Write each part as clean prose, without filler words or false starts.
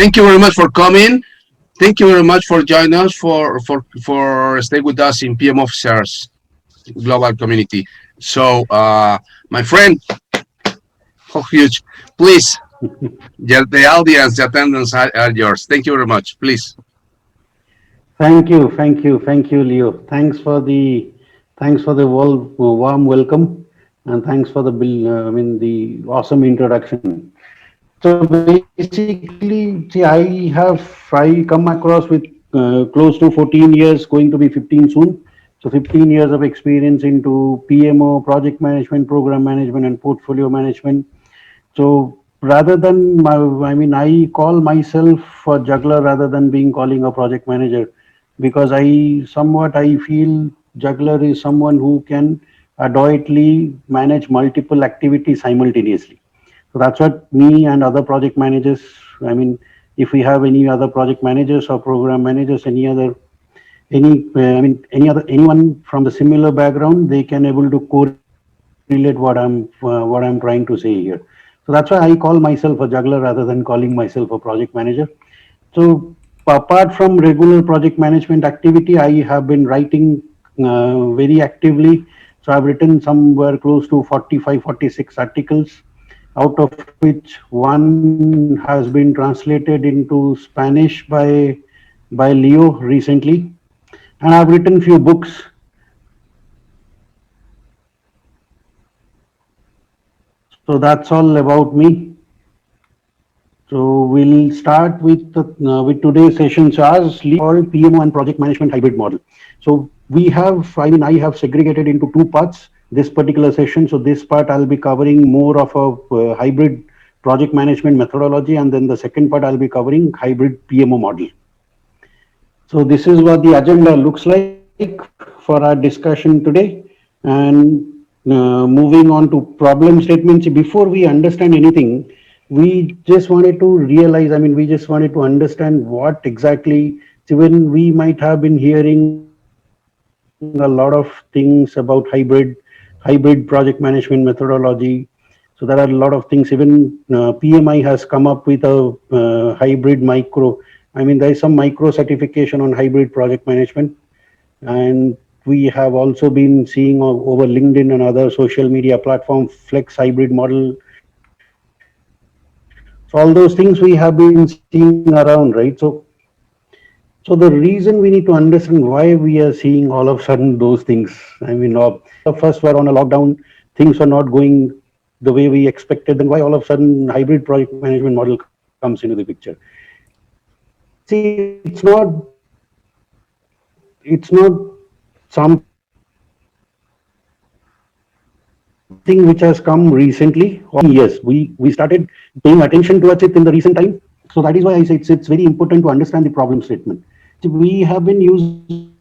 thank you very much for coming. Thank you very much for joining us for stay with us in PM Officers Global Community. So, my friend, how huge? Please, the audience, the attendance are yours. Thank you very much. Please. Thank you, Leo. Thanks for the warm welcome, and thanks for the the awesome introduction. So basically, see, I come across with close to 14 years, going to be 15 soon. So 15 years of experience into PMO, project management, program management, and portfolio management. So rather than I call myself a juggler rather than being calling a project manager, because I feel juggler is someone who can adroitly manage multiple activities simultaneously. So that's what me and other project managers. I mean, if we have any other project managers or program managers, anyone from the similar background, they can able to correlate what I'm trying to say here. So that's why I call myself a juggler rather than calling myself a project manager. So apart from regular project management activity, I have been writing very actively. So I've written somewhere close to 45, 46 articles, out of which one has been translated into Spanish by Leo recently. And I've written few books. So that's all about me. So we'll start with today's session. So as called PMO and project management hybrid model. So I have segregated into two parts this particular session. So this part I'll be covering more of a hybrid project management methodology, and then the second part I'll be covering hybrid PMO model. So this is what the agenda looks like for our discussion today. And moving on to problem statements. Before we understand anything, we just wanted to realize, we just wanted to understand what exactly, so when we might have been hearing a lot of things about hybrid project management methodology. So there are a lot of things. Even PMI has come up with a hybrid micro. There is some micro certification on hybrid project management, and we have also been seeing over LinkedIn and other social media platform flex hybrid model. So all those things we have been seeing around, right? So the reason we need to understand why we are seeing all of a sudden those things. All of us were on a lockdown, things were not going the way we expected. Then why all of a sudden hybrid project management model comes into the picture? See, it's not something which has come recently. Yes, we started paying attention towards it in the recent time. So that is why I say it's very important to understand the problem statement. So we have been using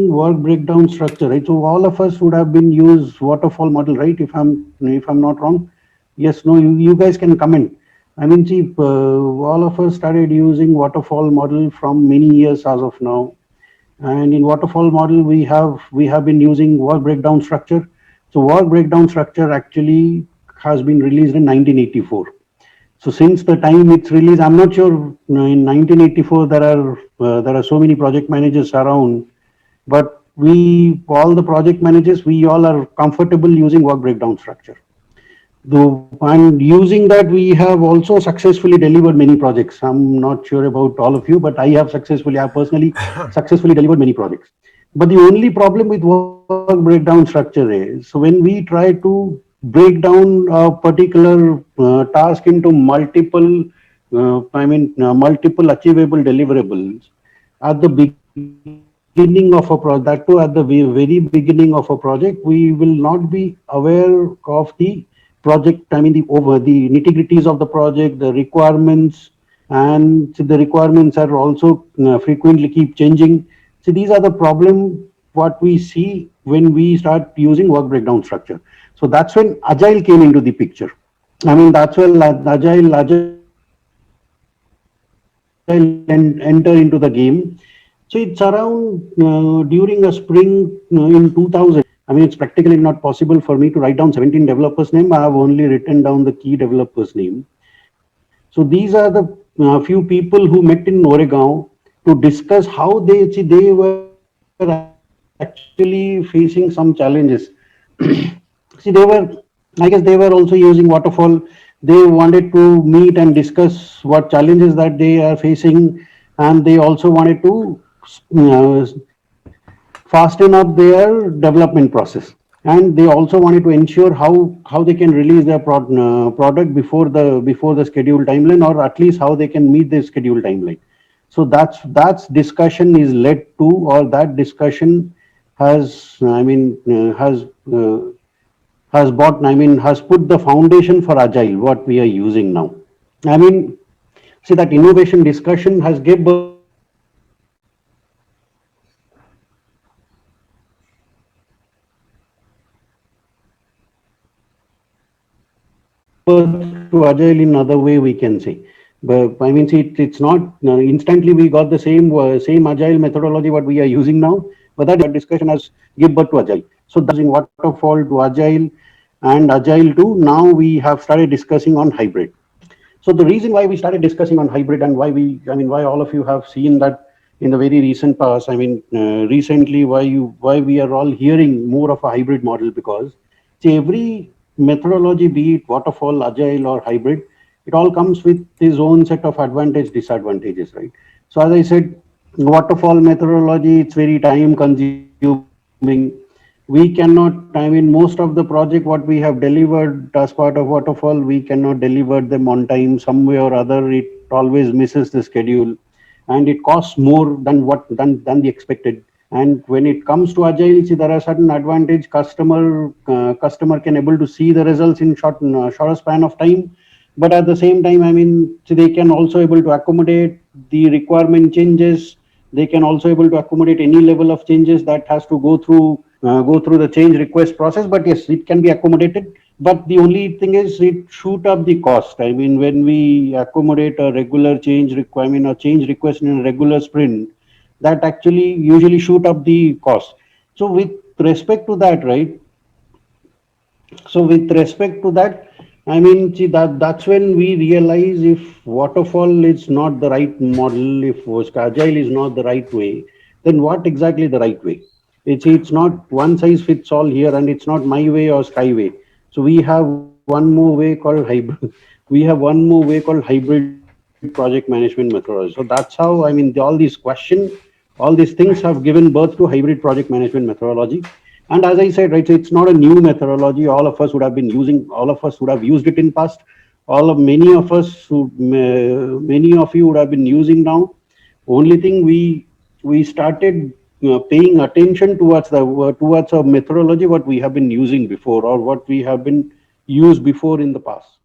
work breakdown structure, right? So all of us would have been used waterfall model, right? If I'm not wrong, yes, no, you guys can comment. All of us started using waterfall model from many years as of now. And in waterfall model, we have been using work breakdown structure. So work breakdown structure actually has been released in 1984. So since the time it's released, I'm not sure. In 1984 there are so many project managers around, but we all the project managers, we all are comfortable using work breakdown structure. Though, and using that, we have also successfully delivered many projects. I'm not sure about all of you, but I personally successfully delivered many projects. But the only problem with work breakdown structure is, so when we try to break down a particular task into multiple achievable deliverables at the beginning of a project, that too at the very beginning of a project, we will not be aware of the project, the nitty-gritties of the project, the requirements, and the requirements are also frequently keep changing. So these are the problem what we see when we start using work breakdown structure. So that's when agile came into the picture. That's when agile enter into the game. So it's around during a spring in 2000. It's practically not possible for me to write down 17 developers' name. I have only written down the key developers' name. So these are the a few people who met in Oregon to discuss how they were actually facing some challenges. See, I guess they were also using waterfall. They wanted to meet and discuss what challenges that they are facing, and they also wanted to uh, fasten up their development process. And they also wanted to ensure how they can release their product before the scheduled timeline, or at least how they can meet the scheduled timeline. So that's discussion is led to, or that discussion has, has bought, has put the foundation for agile, what we are using now. I mean, see, that innovation discussion has gave birth to agile in other way. See, we have gave birth to agile in other way, we can say. But I mean, see, it's not instantly we got the same agile methodology what we are using now, but that discussion has give birth to agile. So that using waterfall to agile and agile to now we have started discussing on hybrid. So the reason why we started discussing on hybrid, and why all of you have seen that in the very recent past, recently, why we are all hearing more of a hybrid model, because see, every methodology, be it waterfall, agile, or hybrid, it all comes with its own set of advantage, disadvantages, right? So as I said, waterfall methodology, it's very time consuming. We cannot, most of the project what we have delivered as part of waterfall, we cannot deliver them on time. Some way or other, it always misses the schedule, and it costs more than the expected. And when it comes to agile, see, there are certain advantage. Customer can able to see the results in shorter span of time, but at the same time, so they can also able to accommodate the requirement changes. They can also able to accommodate any level of changes that has to go through the change request process. But yes, it can be accommodated. But the only thing is, it shoot up the cost. When we accommodate a regular change requirement or change request in a regular sprint, that actually usually shoot up the cost. So with respect to that, right? So with respect to that, see, that's when we realize if waterfall is not the right model, if agile is not the right way, then what exactly the right way? It's not one size fits all here, and it's not my way or skyway. So we have one more way called hybrid. We have one more way called hybrid project management methodology. So that's how, all these things have given birth to hybrid project management methodology. And as I said, right, so it's not a new methodology. All of us would have used it in past. Many of you would have been using now. Only thing, we started paying attention towards a methodology what we have been using before, or what we have been used before in the past.